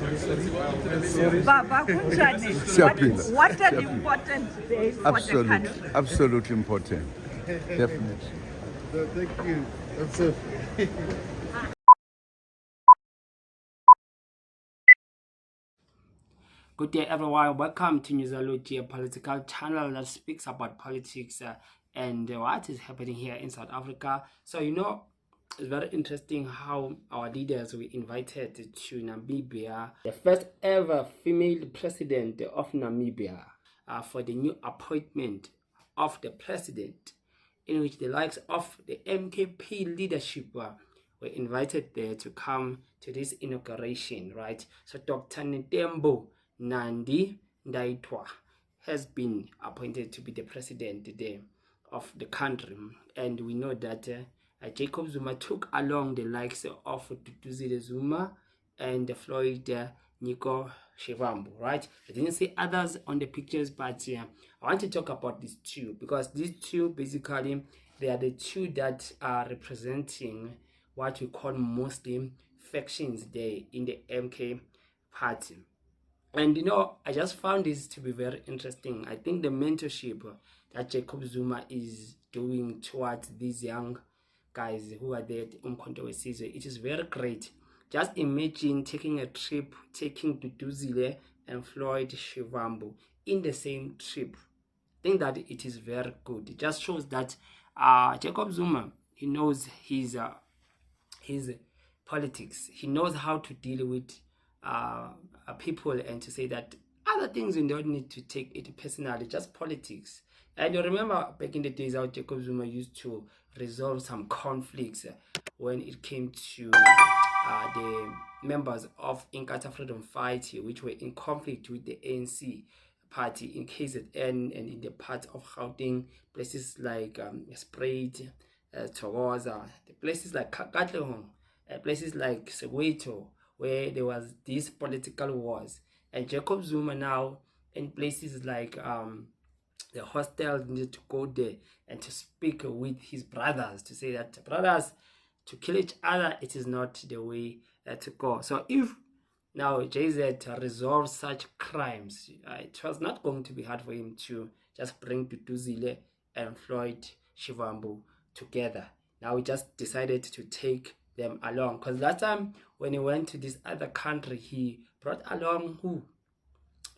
Baba, what an important day for the country. Absolutely important. Definitely. Thank you. That's it. Good day, everyone. Welcome to Newsalogy, a political channel that speaks about politics and what is happening here in South Africa. So, it's very interesting how our leaders were invited to Namibia, the first ever female president of Namibia, for the new appointment of the president, in which the likes of the MKP leadership were invited there to come to this inauguration, right? So Dr. Netembo Nandi Ndaitwa has been appointed to be the president there of the country, and we know that Jacob Zuma took along the likes of Duduzile Zuma and Floyd Shivambu, right? I didn't see others on the pictures, but I want to talk about these two because these two basically they are the two that are representing what we call Muslim factions there in the MK party. And I just found this to be very interesting. I think the mentorship that Jacob Zuma is doing towards these young guys who are there at Umkhonto Wesizwe, it is very great. Just imagine taking a trip, taking Duduzile and Floyd Shivambu in the same trip. I think that it is very good. It just shows that Jacob Zuma, he knows his politics. He knows how to deal with people and to say that other things you don't need to take it personally, just politics. And you remember back in the days how Jacob Zuma used to resolve some conflicts when it came to the members of Inkatha Freedom Fight, which were in conflict with the ANC party in KZN and in the part of Gauteng, places like Spruit, Thokoza, places like Katlehong, places like Soweto, where there was these political wars. And Jacob Zuma now in places like the hostels needed to go there and to speak with his brothers to say that brothers, to kill each other, it is not the way to go. So if now JZ resolves such crimes, it was not going to be hard for him to just bring Duduzile and Floyd Shivambu together. Now he just decided to take them along, because last time when he went to this other country, he brought along who?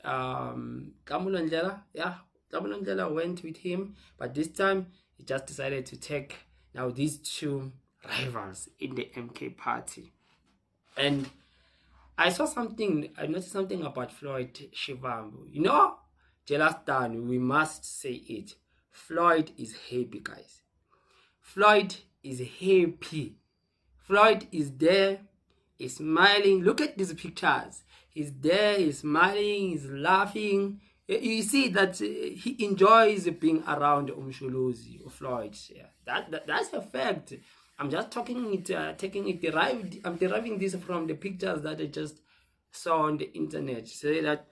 Kamulondlela, yeah. Sombundla went with him, but this time he just decided to take now these two rivals in the MK party. And I noticed something about Floyd Shivambu. Jealous down, we must say it. Floyd is happy, guys. Floyd is happy. Floyd is there, he's smiling. Look at these pictures. He's there, he's smiling, he's laughing. You see that he enjoys being around Umsholozi or Floyd. Yeah, that's a fact. I'm just I'm deriving this from the pictures that I just saw on the internet. Say that,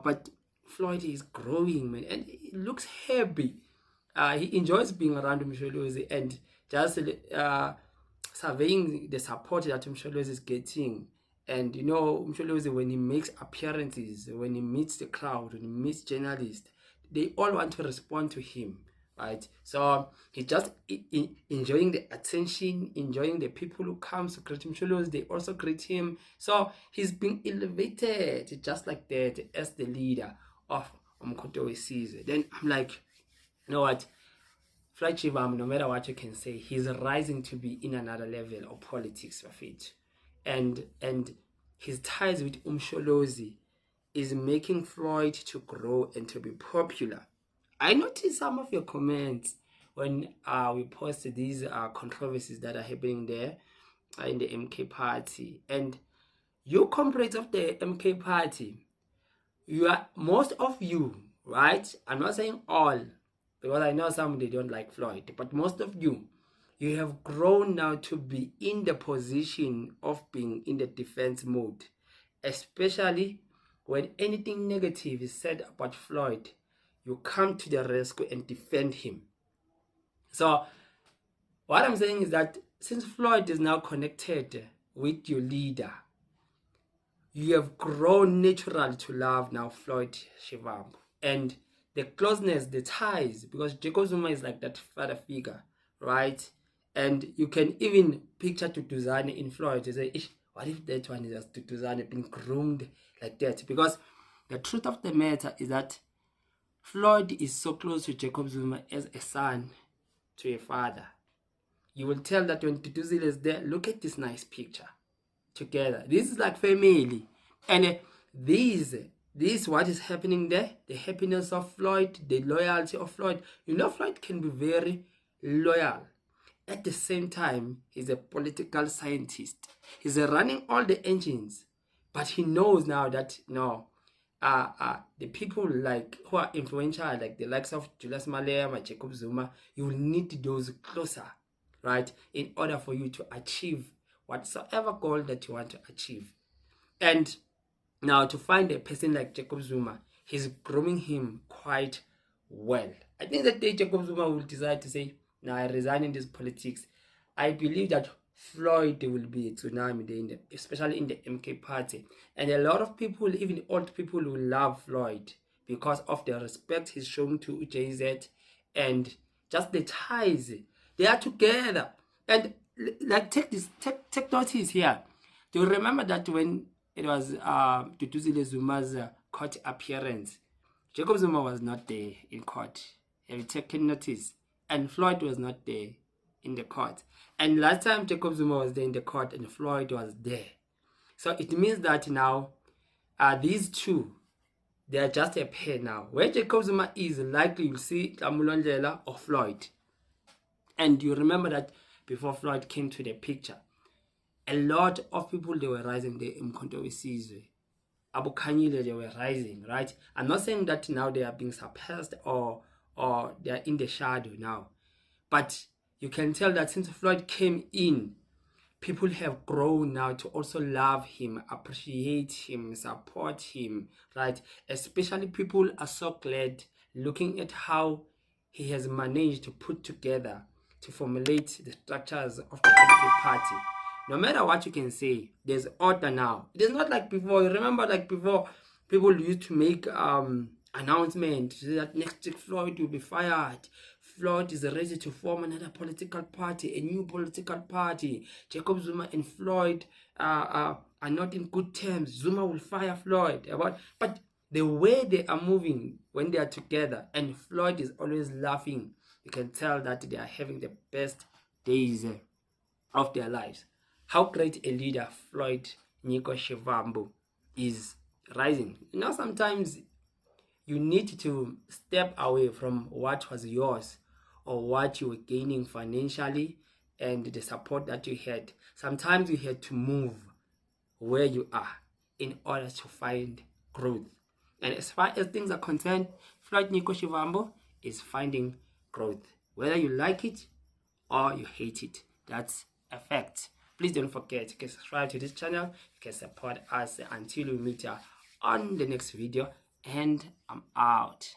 but Floyd is growing, man, and he looks happy. He enjoys being around Umsholozi and just surveying the support that Umsholozi is getting. And Umsholozi, when he makes appearances, when he meets the crowd, when he meets journalists, they all want to respond to him, right? So he just enjoying the attention, enjoying the people who come to greet Umsholozi. They also greet him. So he's being elevated just like that as the leader of Umkhonto Wesizwe. Then I'm like, you know what? Floyd Shivambu, no matter what you can say, he's rising to be in another level of politics of it. And his ties with Umsholozi is making Floyd to grow and to be popular. I noticed some of your comments when we posted these controversies that are happening there in the MK party. And you comrades of the MK party, most of you, right? I'm not saying all, because I know some they don't like Floyd, but most of you have grown now to be in the position of being in the defense mode, especially when anything negative is said about Floyd. You come to the rescue and defend him. So what I'm saying is that since Floyd is now connected with your leader, you have grown naturally to love now Floyd Shivambu. And the closeness, the ties, because Jacob Zuma is like that father figure, right? And you can even picture Duduzile in Floyd. You say, what if that one is just Duduzile being groomed like that? Because the truth of the matter is that Floyd is so close to Jacob Zuma as a son to a father. You will tell that when Duduzile is there, look at this nice picture together. This is like family. And this what is happening there, the happiness of Floyd, the loyalty of Floyd. You know, Floyd can be very loyal. At the same time, he's a political scientist. He's running all the engines, but he knows now that no, the people like who are influential, like the likes of Julius Malema, Jacob Zuma, you will need those closer, right, in order for you to achieve whatsoever goal that you want to achieve. And now to find a person like Jacob Zuma, he's grooming him quite well. I think that day Jacob Zuma will decide to say, now I resign in this politics. I believe that Floyd will be a tsunami, especially in the MK party. And a lot of people, even old people, will love Floyd because of the respect he's shown to JZ and just the ties. They are together. And like take notice here. Do you remember that when it was Duduzile Zuma's court appearance, Jacob Zuma was not there in court. Have you taken notice? And Floyd was not there in the court. And last time Jacob Zuma was there in the court and Floyd was there. So it means that now these two, they are just a pair now. Where Jacob Zuma is, likely you'll see Sombundla or Floyd. And you remember that before Floyd came to the picture, a lot of people, they were rising there in Kontobisizwe. Abu Kanyile, they were rising, right? I'm not saying that now they are being suppressed or they are in the shadow now. But you can tell that since Floyd came in, people have grown now to also love him, appreciate him, support him, right? Especially people are so glad looking at how he has managed to put together, to formulate the structures of the MK party. No matter what you can say, there's order now. It is not like before. You remember, like before, people used to make announcements that next week Floyd will be fired. Floyd is ready to form another political party, a new political party. Jacob Zuma and Floyd are not in good terms. Zuma will fire Floyd. But the way they are moving when they are together, and Floyd is always laughing, you can tell that they are having the best days of their lives. How great a leader Floyd Shivambu is rising. You know, sometimes you need to step away from what was yours or what you were gaining financially and the support that you had. Sometimes you had to move where you are in order to find growth. And as far as things are concerned, Floyd Shivambu is finding growth. Whether you like it or you hate it, that's a fact. Please don't forget, you can subscribe to this channel, you can support us until we meet on the next video, and I'm out.